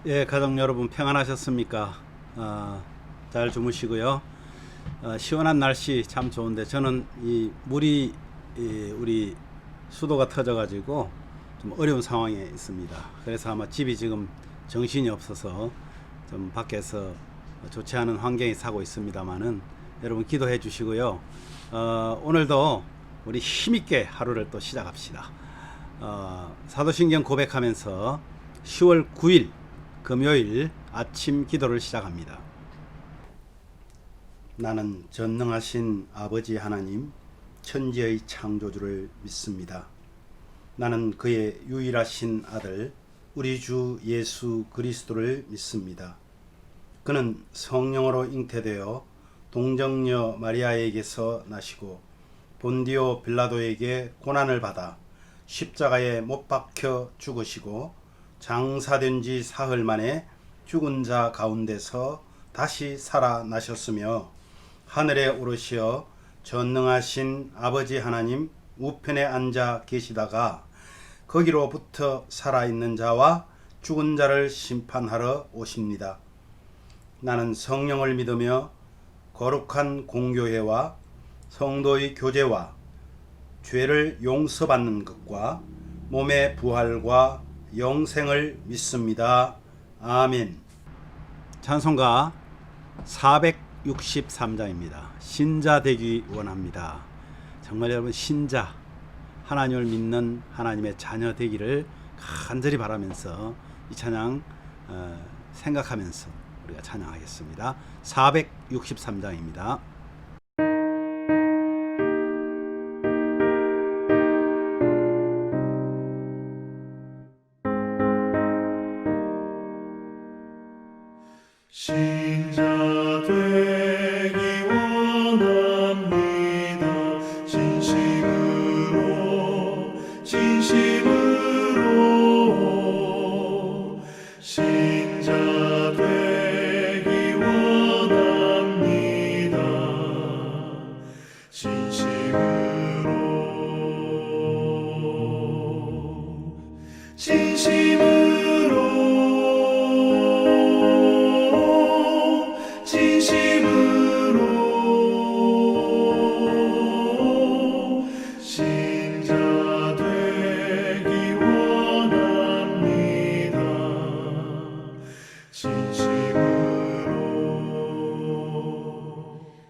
예, 가족 여러분 평안하셨습니까? 잘 주무시고요. 시원한 날씨 참 좋은데 저는 이 물이 우리 수도가 터져가지고 좀 어려운 상황에 있습니다. 그래서 아마 집이 지금 정신이 없어서 좀 밖에서 좋지 않은 환경에 사고 있습니다만은 여러분 기도해 주시고요. 오늘도 우리 힘있게 하루를 또 시작합시다. 사도신경 고백하면서 10월 9일 금요일 아침 기도를 시작합니다. 나는 전능하신 아버지 하나님 천지의 창조주를 믿습니다. 나는 그의 유일하신 아들 우리 주 예수 그리스도를 믿습니다. 그는 성령으로 잉태되어 동정녀 마리아에게서 나시고 본디오 빌라도에게 고난을 받아 십자가에 못 박혀 죽으시고 장사된 지 사흘 만에 죽은 자 가운데서 다시 살아나셨으며 하늘에 오르시어 전능하신 아버지 하나님 우편에 앉아 계시다가 거기로부터 살아있는 자와 죽은 자를 심판하러 오십니다. 나는 성령을 믿으며 거룩한 공교회와 성도의 교제와 죄를 용서받는 것과 몸의 부활과 영생을 믿습니다. 아멘. 찬송가 463장입니다. 신자 되기 원합니다. 정말 여러분 신자, 하나님을 믿는 하나님의 자녀 되기를 간절히 바라면서 이 찬양 생각하면서 우리가 찬양하겠습니다. 463장입니다. 신자 되기 원합니다. 진심으로 신자 되기 원합니다. 진심으로 신자 되기 원합니다. 진심으로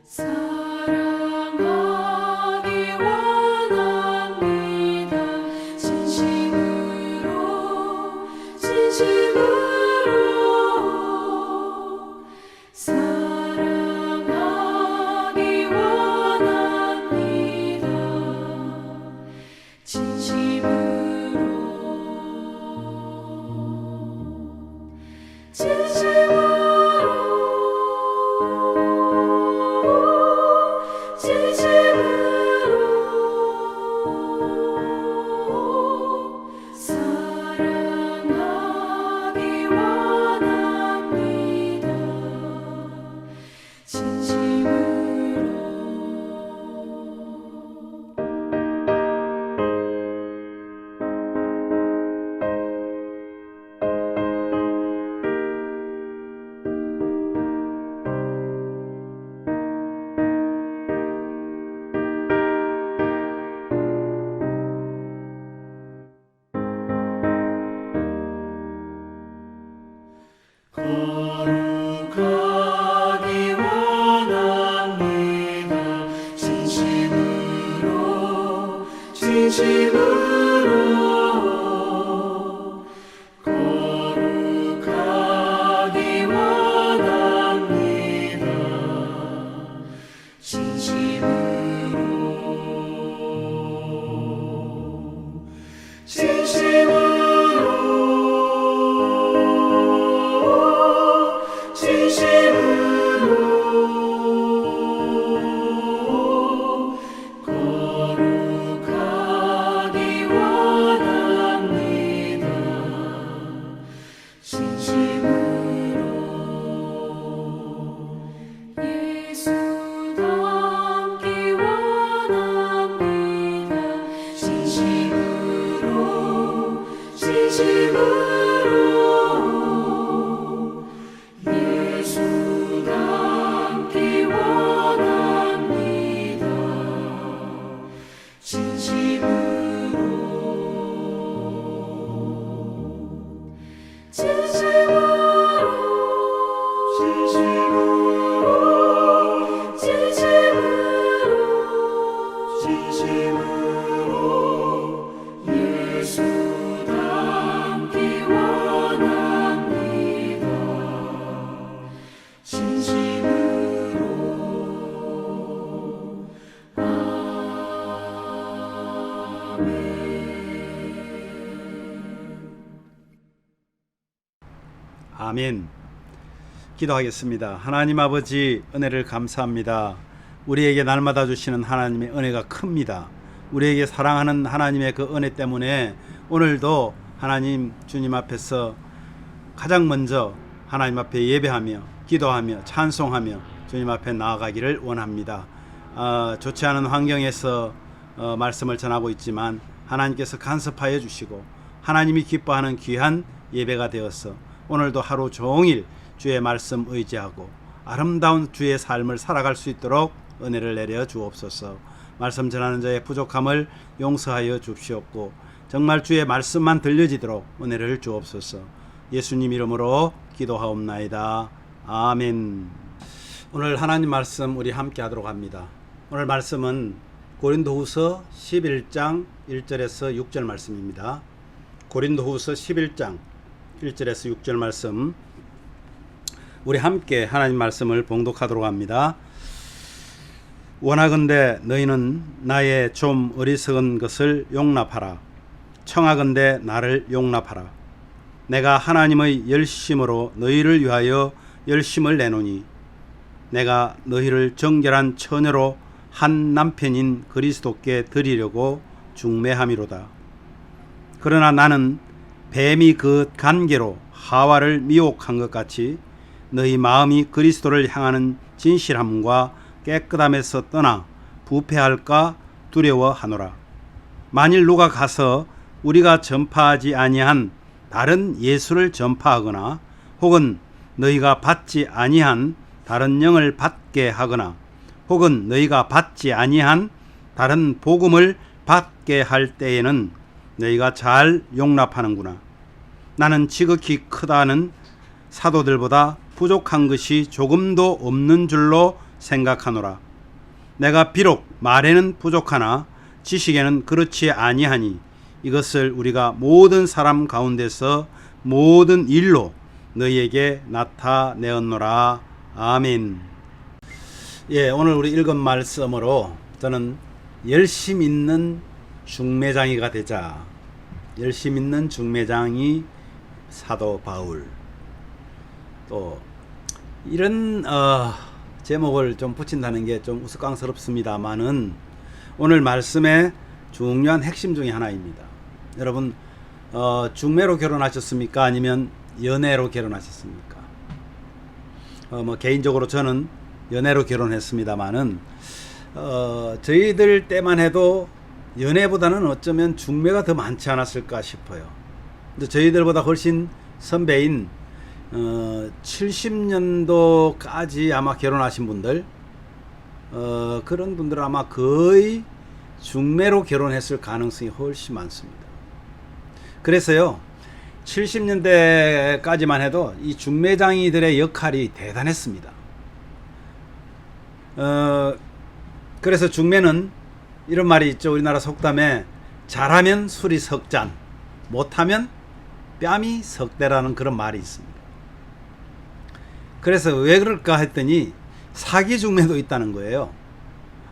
사랑하기 원합니다. 진심으로 사랑하기 원합니다. 사랑하기 원합니다. 거룩하기 원합니다. 진심으로 거룩하기 원합니다. 거룩하기 원합니다. 진심으로 예수 닮기 원합니다. 진심으로 진심으로 예수 닮기 원합니다. 진심으로 아멘. 기도하겠습니다. 하나님 아버지, 은혜를 감사합니다. 우리에게 날마다 주시는 하나님의 은혜가 큽니다. 우리에게 사랑하는 하나님의 그 은혜 때문에 오늘도 하나님 주님 앞에서 가장 먼저 하나님 앞에 예배하며 기도하며 찬송하며 주님 앞에 나아가기를 원합니다. 좋지 않은 환경에서 말씀을 전하고 있지만 하나님께서 간섭하여 주시고 하나님이 기뻐하는 귀한 예배가 되어서 오늘도 하루 종일 주의 말씀 의지하고 아름다운 주의 삶을 살아갈 수 있도록 은혜를 내려 주옵소서. 말씀 전하는 자의 부족함을 용서하여 주시옵고 정말 주의 말씀만 들려지도록 은혜를 주옵소서. 예수님 이름으로 기도하옵나이다. 아멘. 오늘 하나님 말씀 우리 함께 하도록 합니다. 오늘 말씀은 고린도후서 11장 1절에서 6절 말씀입니다. 고린도후서 11장 1절에서 6절 말씀, 우리 함께 하나님 말씀을 봉독하도록 합니다. 원하건대 너희는 나의 좀 어리석은 것을 용납하라. 청하건대 나를 용납하라. 내가 하나님의 열심으로 너희를 위하여 열심을 내노니 내가 너희를 정결한 처녀로 한 남편인 그리스도께 드리려고 중매함이로다. 그러나 나는 뱀이 그 간계로 하와를 미혹한 것 같이 너희 마음이 그리스도를 향하는 진실함과 깨끗함에서 떠나 부패할까 두려워하노라. 만일 누가 가서 우리가 전파하지 아니한 다른 예수를 전파하거나 혹은 너희가 받지 아니한 다른 영을 받게 하거나 혹은 너희가 받지 아니한 다른 복음을 받게 할 때에는 너희가 잘 용납하는구나. 나는 지극히 크다는 사도들보다 부족한 것이 조금도 없는 줄로 생각하노라. 내가 비록 말에는 부족하나 지식에는 그렇지 아니하니 이것을 우리가 모든 사람 가운데서 모든 일로 너희에게 나타내었노라. 아멘. 예, 오늘 우리 읽은 말씀으로 저는 열심 있는 중매장이가 되자. 열심 있는 중매장이 사도 바울. 또 이런 제목을 좀 붙인다는 게 좀 우스꽝스럽습니다만은 오늘 말씀의 중요한 핵심 중에 하나입니다. 여러분 중매로 결혼하셨습니까? 아니면 연애로 결혼하셨습니까? 뭐 개인적으로 저는 연애로 결혼했습니다만은 저희들 때만 해도 연애보다는 어쩌면 중매가 더 많지 않았을까 싶어요. 근데 저희들보다 훨씬 선배인 70년도까지 아마 결혼하신 분들, 그런 분들은 아마 거의 중매로 결혼했을 가능성이 훨씬 많습니다. 그래서요 70년대까지만 해도 이 중매장이들의 역할이 대단했습니다. 그래서 중매는 이런 말이 있죠. 우리나라 속담에 잘하면 술이 석잔, 못하면 뺨이 석대라는 그런 말이 있습니다. 그래서 왜 그럴까 했더니 사기 중매도 있다는 거예요.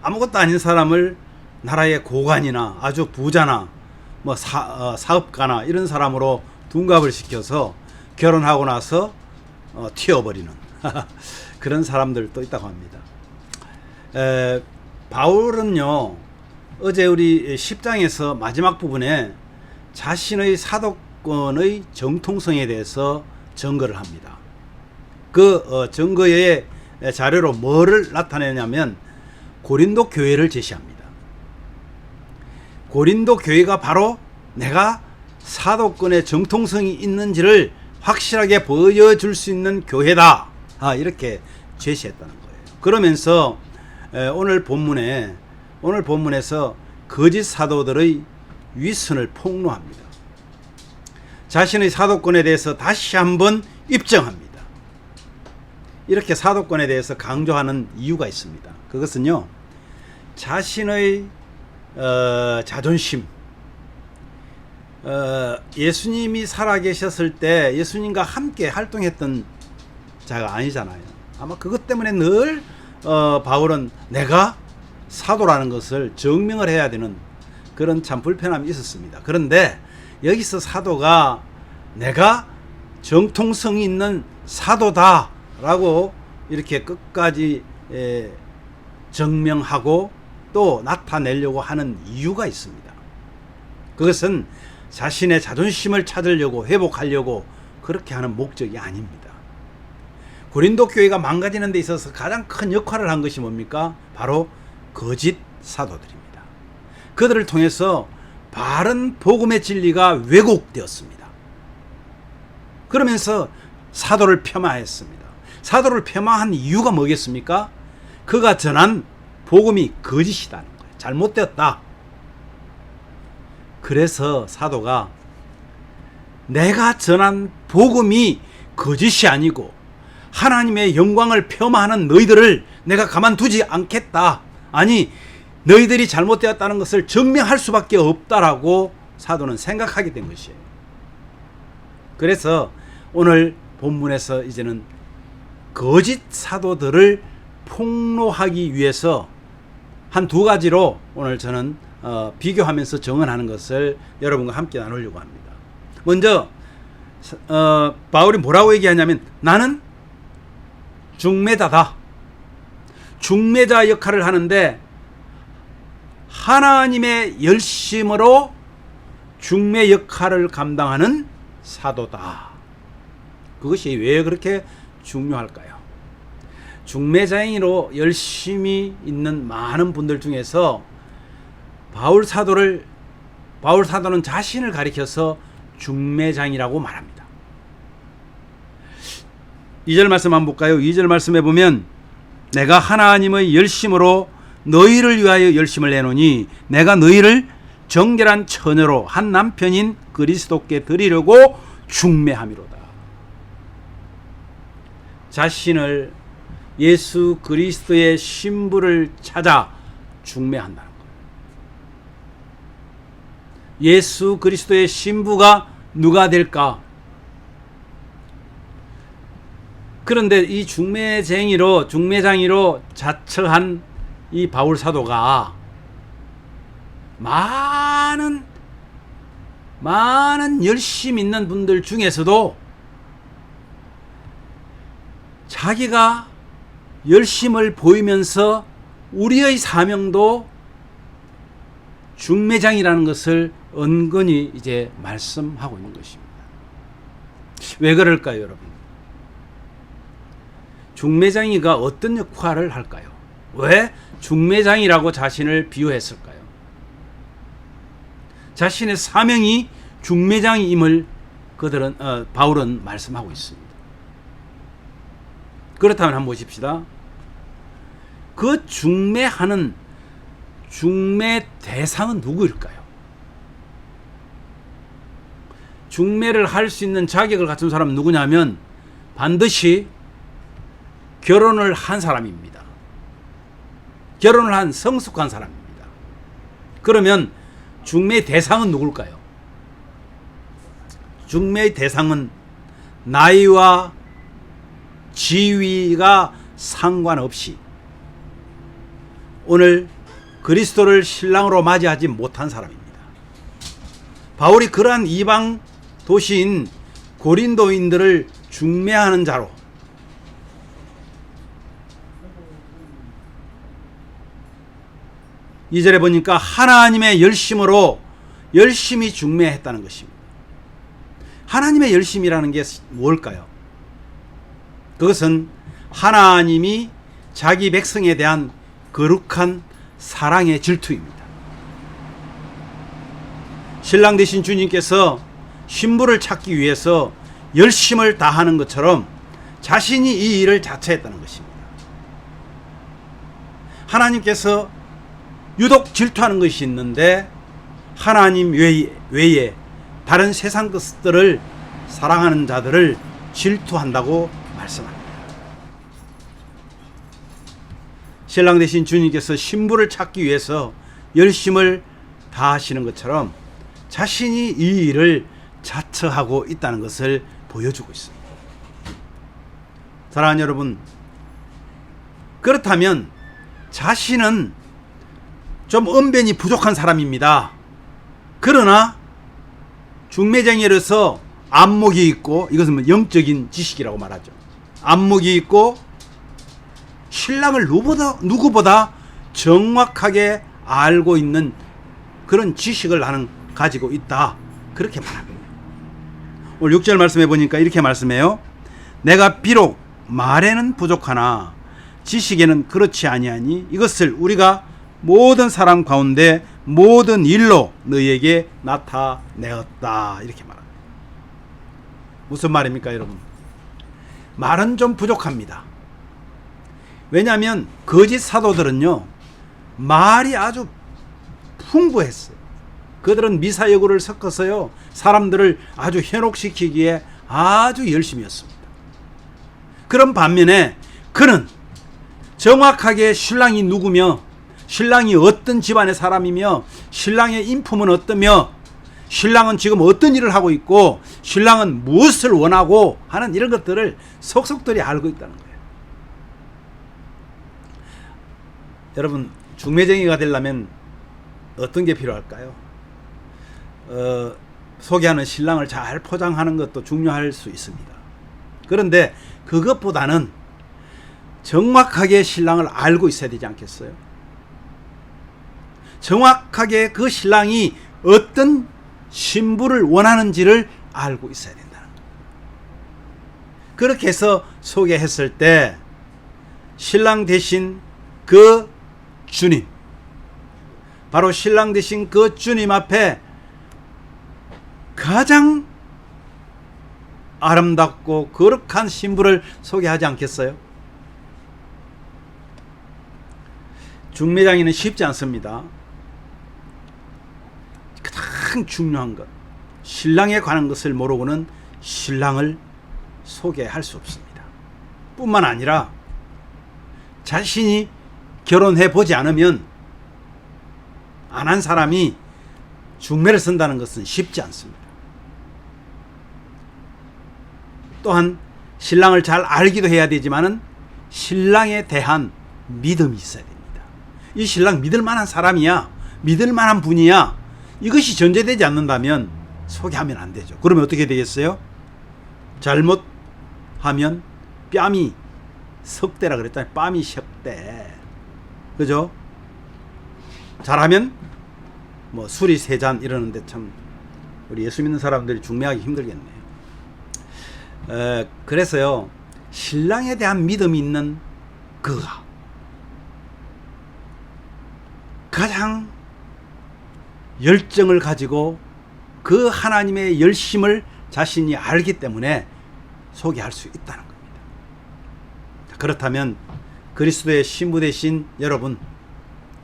아무것도 아닌 사람을 나라의 고관이나 아주 부자나 뭐 사업가나 이런 사람으로 둔갑을 시켜서 결혼하고 나서 튀어버리는 그런 사람들도 있다고 합니다. 바울은요 어제 우리 10장에서 마지막 부분에 자신의 사도권의 정통성에 대해서 증거를 합니다. 그 증거의 자료로 뭐를 나타내냐면 고린도 교회를 제시합니다. 고린도 교회가 바로 내가 사도권의 정통성이 있는지를 확실하게 보여줄 수 있는 교회다. 이렇게 제시했다는 거예요. 그러면서 오늘 본문에서 거짓 사도들의 위선을 폭로합니다. 자신의 사도권에 대해서 다시 한번 입증합니다. 이렇게 사도권에 대해서 강조하는 이유가 있습니다. 그것은요, 자신의 자존심, 예수님이 살아계셨을 때 예수님과 함께 활동했던 자가 아니잖아요. 아마 그것 때문에 늘 바울은 내가 사도라는 것을 증명을 해야 되는 그런 참 불편함이 있었습니다. 그런데 여기서 사도가 내가 정통성이 있는 사도다라고 이렇게 끝까지 증명하고 또 나타내려고 하는 이유가 있습니다. 그것은 자신의 자존심을 찾으려고 회복하려고 그렇게 하는 목적이 아닙니다. 고린도 교회가 망가지는 데 있어서 가장 큰 역할을 한 것이 뭡니까? 바로 거짓 사도들입니다. 그들을 통해서 바른 복음의 진리가 왜곡되었습니다. 그러면서 사도를 폄하했습니다. 사도를 폄하한 이유가 뭐겠습니까? 그가 전한 복음이 거짓이라는 거예요. 잘못되었다. 그래서 사도가 내가 전한 복음이 거짓이 아니고 하나님의 영광을 폄하하는 너희들을 내가 가만두지 않겠다. 아니, 너희들이 잘못되었다는 것을 증명할 수밖에 없다라고 사도는 생각하게 된 것이에요. 그래서 오늘 본문에서 이제는 거짓 사도들을 폭로하기 위해서 한 두 가지로 오늘 저는 비교하면서 정언하는 것을 여러분과 함께 나누려고 합니다. 먼저 바울이 뭐라고 얘기하냐면 나는 중매자다. 중매자 역할을 하는데 하나님의 열심으로 중매 역할을 감당하는 사도다. 그것이 왜 그렇게 중요할까요? 중매자인으로 열심히 있는 많은 분들 중에서 바울 사도는 자신을 가리켜서 중매장이라고 말합니다. 2절 말씀 한번 볼까요? 2절 말씀에 보면 내가 하나님의 열심으로 너희를 위하여 열심을 내노니 내가 너희를 정결한 처녀로 한 남편인 그리스도께 드리려고 중매함이로다. 자신을 예수 그리스도의 신부를 찾아 중매한다는 거예요. 예수 그리스도의 신부가 누가 될까? 그런데 이 중매장이로 자처한 이 바울 사도가 많은 열심 있는 분들 중에서도 자기가 열심을 보이면서 우리의 사명도 중매장이라는 것을 은근히 이제 말씀하고 있는 것입니다. 왜 그럴까요, 여러분? 중매장이가 어떤 역할을 할까요? 왜 중매장이라고 자신을 비유했을까요? 자신의 사명이 중매장임을 바울은 말씀하고 있습니다. 그렇다면 한번 보십시다. 그 중매하는 중매 대상은 누구일까요? 중매를 할 수 있는 자격을 갖춘 사람은 누구냐면 반드시 결혼을 한 사람입니다. 결혼을 한 성숙한 사람입니다. 그러면 중매 대상은 누굴까요? 중매 대상은 나이와 지위가 상관없이 오늘 그리스도를 신랑으로 맞이하지 못한 사람입니다. 바울이 그러한 이방 도시인 고린도인들을 중매하는 자로 이 절에 보니까 하나님의 열심으로 열심히 중매했다는 것입니다. 하나님의 열심이라는 게 뭘까요? 그것은 하나님이 자기 백성에 대한 거룩한 사랑의 질투입니다. 신랑 되신 주님께서 신부를 찾기 위해서 열심을 다하는 것처럼 자신이 이 일을 자처했다는 것입니다. 하나님께서 유독 질투하는 것이 있는데 하나님 외에 다른 세상 것들을 사랑하는 자들을 질투한다고 말씀합니다. 신랑 되신 주님께서 신부를 찾기 위해서 열심을 다하시는 것처럼 자신이 이 일을 자처하고 있다는 것을 보여주고 있습니다. 사랑하는 여러분, 그렇다면 자신은 좀 언변이 부족한 사람입니다. 그러나 중매쟁이로서 안목이 있고, 이것은 영적인 지식이라고 말하죠. 안목이 있고 신랑을 누구보다 정확하게 알고 있는 그런 지식을 나는 가지고 있다, 그렇게 말합니다. 오늘 6절 말씀해 보니까 이렇게 말씀해요. 내가 비록 말에는 부족하나 지식에는 그렇지 아니하니 이것을 우리가 모든 사람 가운데 모든 일로 너희에게 나타내었다, 이렇게 말합니다. 무슨 말입니까, 여러분? 말은 좀 부족합니다. 왜냐하면 거짓 사도들은요, 말이 아주 풍부했어요. 그들은 미사여구를 섞어서요, 사람들을 아주 현혹시키기에 아주 열심히 했습니다. 그런 반면에 그는 정확하게 신랑이 누구며, 신랑이 어떤 집안의 사람이며, 신랑의 인품은 어떠며, 신랑은 지금 어떤 일을 하고 있고, 신랑은 무엇을 원하고 하는 이런 것들을 속속들이 알고 있다는 거예요. 여러분, 중매쟁이가 되려면 어떤 게 필요할까요? 소개하는 신랑을 잘 포장하는 것도 중요할 수 있습니다. 그런데 그것보다는 정확하게 신랑을 알고 있어야 되지 않겠어요? 정확하게 그 신랑이 어떤 신부를 원하는지를 알고 있어야 된다는 거예요. 그렇게 해서 소개했을 때 신랑 대신 그 주님, 바로 신랑 되신 그 주님 앞에 가장 아름답고 거룩한 신부를 소개하지 않겠어요? 중매장에는 쉽지 않습니다. 가장 중요한 것, 신랑에 관한 것을 모르고는 신랑을 소개할 수 없습니다. 뿐만 아니라 자신이 결혼해 보지 않으면 안 한 사람이 중매를 쓴다는 것은 쉽지 않습니다. 또한 신랑을 잘 알기도 해야 되지만은 신랑에 대한 믿음이 있어야 됩니다. 이 신랑 믿을 만한 사람이야, 믿을 만한 분이야, 이것이 전제되지 않는다면 소개하면 안 되죠. 그러면 어떻게 되겠어요? 잘못하면 뺨이 석대라 그랬잖아요. 뺨이 석대. 그죠? 잘하면 뭐 술이 세 잔 이러는데 참 우리 예수 믿는 사람들이 중매하기 힘들겠네요. 그래서요, 신랑에 대한 믿음이 있는 그가 가장 열정을 가지고 그 하나님의 열심을 자신이 알기 때문에 소개할 수 있다는 겁니다. 그렇다면 그리스도의 신부 되신 여러분,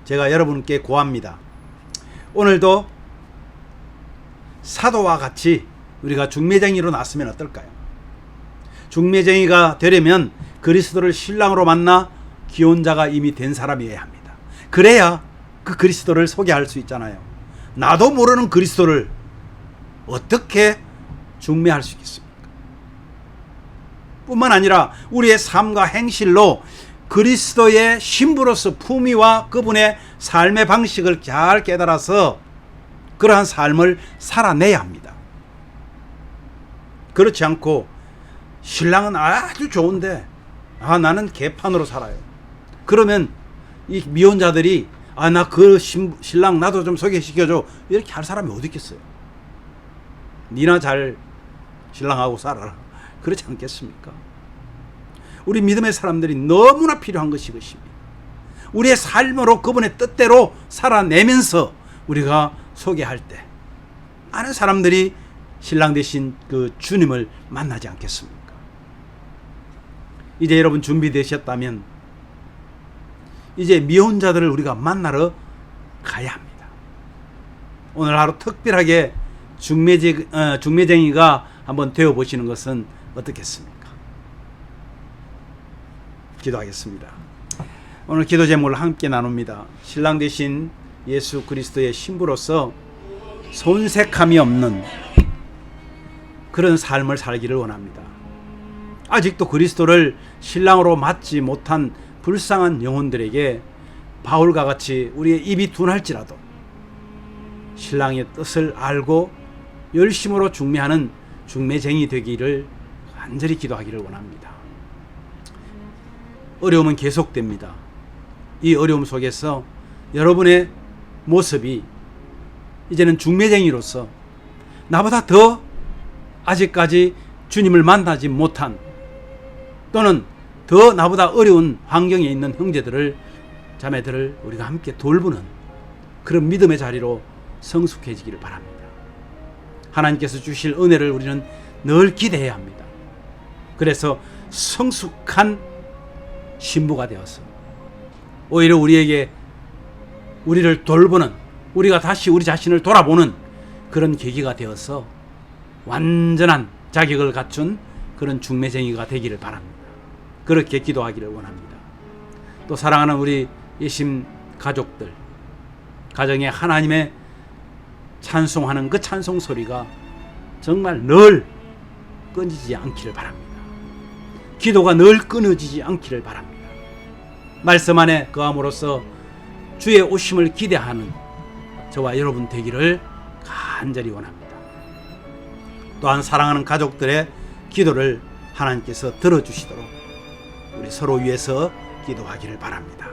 제가 여러분께 고합니다. 오늘도 사도와 같이 우리가 중매쟁이로 났으면 어떨까요? 중매쟁이가 되려면 그리스도를 신랑으로 만나 기혼자가 이미 된 사람이어야 합니다. 그래야 그 그리스도를 소개할 수 있잖아요. 나도 모르는 그리스도를 어떻게 중매할 수 있겠습니까? 뿐만 아니라 우리의 삶과 행실로 그리스도의 신부로서 품위와 그분의 삶의 방식을 잘 깨달아서 그러한 삶을 살아내야 합니다. 그렇지 않고 신랑은 아주 좋은데 나는 개판으로 살아요. 그러면 이 미혼자들이 나 그 신랑 나도 좀 소개시켜줘, 이렇게 할 사람이 어디 있겠어요? 니나 잘 신랑하고 살아라, 그렇지 않겠습니까? 우리 믿음의 사람들이 너무나 필요한 것이 이것입니다. 우리의 삶으로 그분의 뜻대로 살아내면서 우리가 소개할 때 많은 사람들이 신랑 되신 그 주님을 만나지 않겠습니까? 이제 여러분 준비되셨다면 이제 미혼자들을 우리가 만나러 가야 합니다. 오늘 하루 특별하게 중매쟁이가 한번 되어 보시는 것은 어떻겠습니까? 기도하겠습니다. 오늘 기도 제목을 함께 나눕니다. 신랑 되신 예수 그리스도의 신부로서 손색함이 없는 그런 삶을 살기를 원합니다. 아직도 그리스도를 신랑으로 맞지 못한 불쌍한 영혼들에게 바울과 같이 우리의 입이 둔할지라도 신랑의 뜻을 알고 열심으로 중매하는 중매쟁이 되기를 간절히 기도하기를 원합니다. 어려움은 계속됩니다. 이 어려움 속에서 여러분의 모습이 이제는 중매쟁이로서 나보다 더 아직까지 주님을 만나지 못한 또는 더 나보다 어려운 환경에 있는 형제들을 자매들을 우리가 함께 돌보는 그런 믿음의 자리로 성숙해지기를 바랍니다. 하나님께서 주실 은혜를 우리는 늘 기대해야 합니다. 그래서 성숙한 신부가 되어서 오히려 우리에게 우리를 돌보는, 우리가 다시 우리 자신을 돌아보는 그런 계기가 되어서 완전한 자격을 갖춘 그런 중매쟁이가 되기를 바랍니다. 그렇게 기도하기를 원합니다. 또 사랑하는 우리 예심 가족들, 가정에 하나님의 찬송하는 그 찬송 소리가 정말 늘 끊이지 않기를 바랍니다. 기도가 늘 끊어지지 않기를 바랍니다. 말씀 안에 거함으로써 주의 오심을 기대하는 저와 여러분 되기를 간절히 원합니다. 또한 사랑하는 가족들의 기도를 하나님께서 들어주시도록 우리 서로 위해서 기도하기를 바랍니다.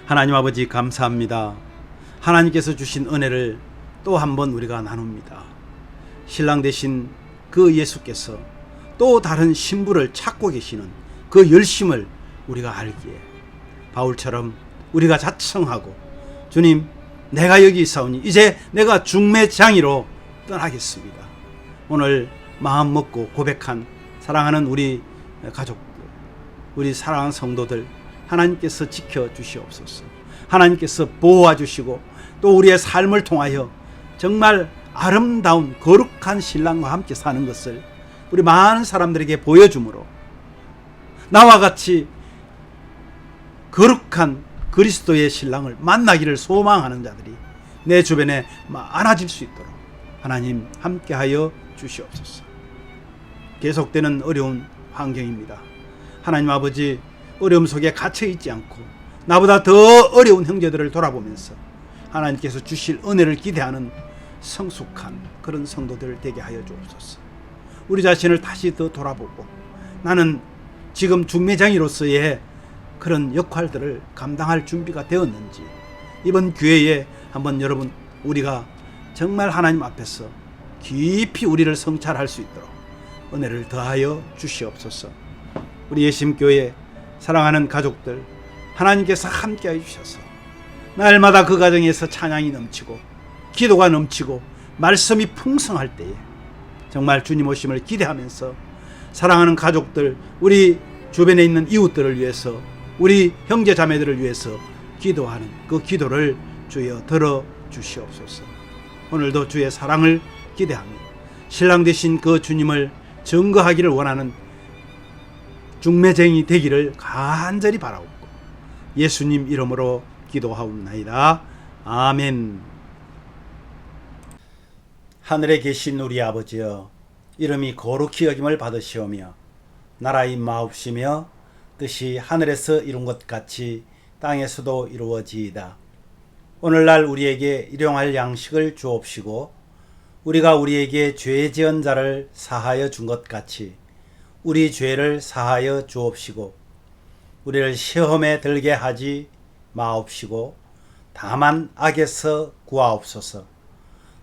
하나님 아버지 감사합니다. 하나님께서 주신 은혜를 또 한 번 우리가 나눕니다. 신랑 되신 그 예수께서 또 다른 신부를 찾고 계시는 그 열심을 우리가 알기에 바울처럼 우리가 자청하고 주님 내가 여기 있사오니 이제 내가 중매장이로 떠나겠습니다. 오늘 마음 먹고 고백한 사랑하는 우리 가족들, 우리 사랑하는 성도들 하나님께서 지켜주시옵소서. 하나님께서 보호해 주시고 또 우리의 삶을 통하여 정말 아름다운 거룩한 신랑과 함께 사는 것을 우리 많은 사람들에게 보여주므로 나와 같이 거룩한 그리스도의 신랑을 만나기를 소망하는 자들이 내 주변에 많아질 수 있도록 하나님 함께하여 주시옵소서. 계속되는 어려운 환경입니다. 하나님 아버지, 어려움 속에 갇혀 있지 않고 나보다 더 어려운 형제들을 돌아보면서 하나님께서 주실 은혜를 기대하는 성숙한 그런 성도들 되게 하여 주옵소서. 우리 자신을 다시 더 돌아보고 나는 지금 중매장이로서의 그런 역할들을 감당할 준비가 되었는지 이번 기회에 한번 여러분 우리가 정말 하나님 앞에서 깊이 우리를 성찰할 수 있도록 은혜를 더하여 주시옵소서. 우리 예심교회 사랑하는 가족들 하나님께서 함께해 주셔서 날마다 그 가정에서 찬양이 넘치고 기도가 넘치고 말씀이 풍성할 때에 정말 주님 오심을 기대하면서 사랑하는 가족들 우리 주변에 있는 이웃들을 위해서 우리 형제 자매들을 위해서 기도하는 그 기도를 주여 들어 주시옵소서. 오늘도 주의 사랑을 기대하며 신랑 되신 그 주님을 증거하기를 원하는 중매쟁이 되기를 간절히 바라옵고 예수님 이름으로 기도하옵나이다. 아멘. 하늘에 계신 우리 아버지여, 이름이 거룩히 여김을 받으시오며 나라의 마옵시며 뜻이 하늘에서 이룬 것 같이 땅에서도 이루어지이다. 오늘날 우리에게 일용할 양식을 주옵시고 우리가 우리에게 죄 지은 자를 사하여 준 것 같이 우리 죄를 사하여 주옵시고 우리를 시험에 들게 하지 마옵시고 다만 악에서 구하옵소서.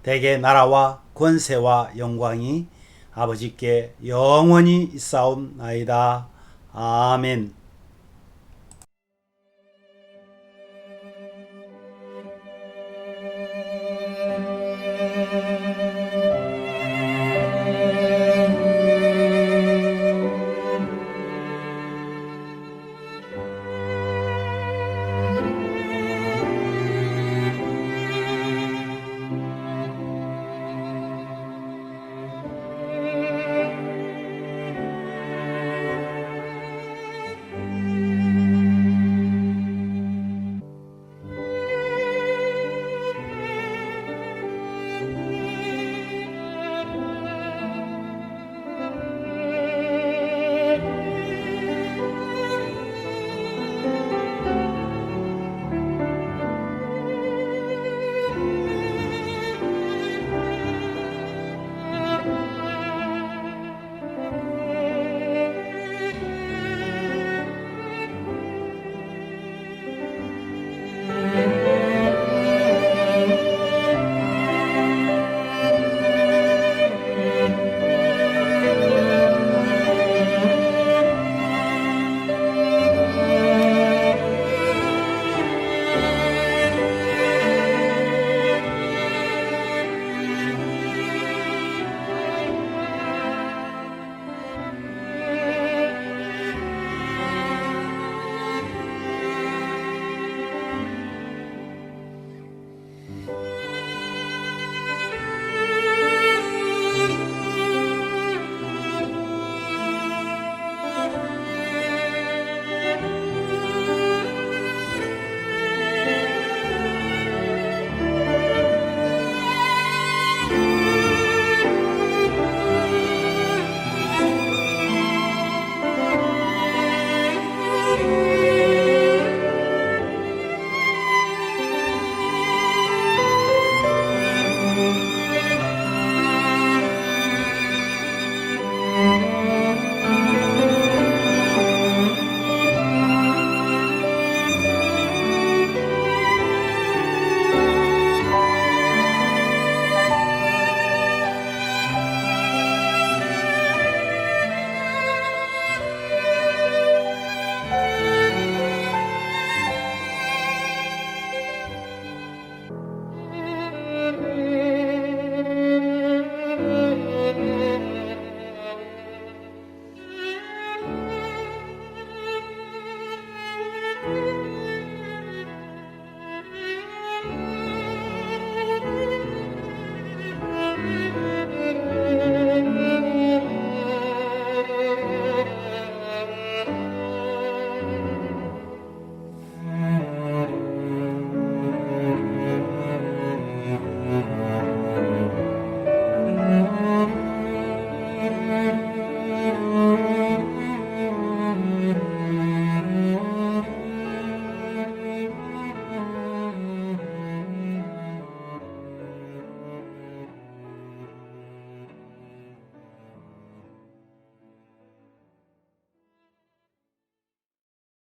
대개 나라와 권세와 영광이 아버지께 영원히 있사옵나이다. 아멘.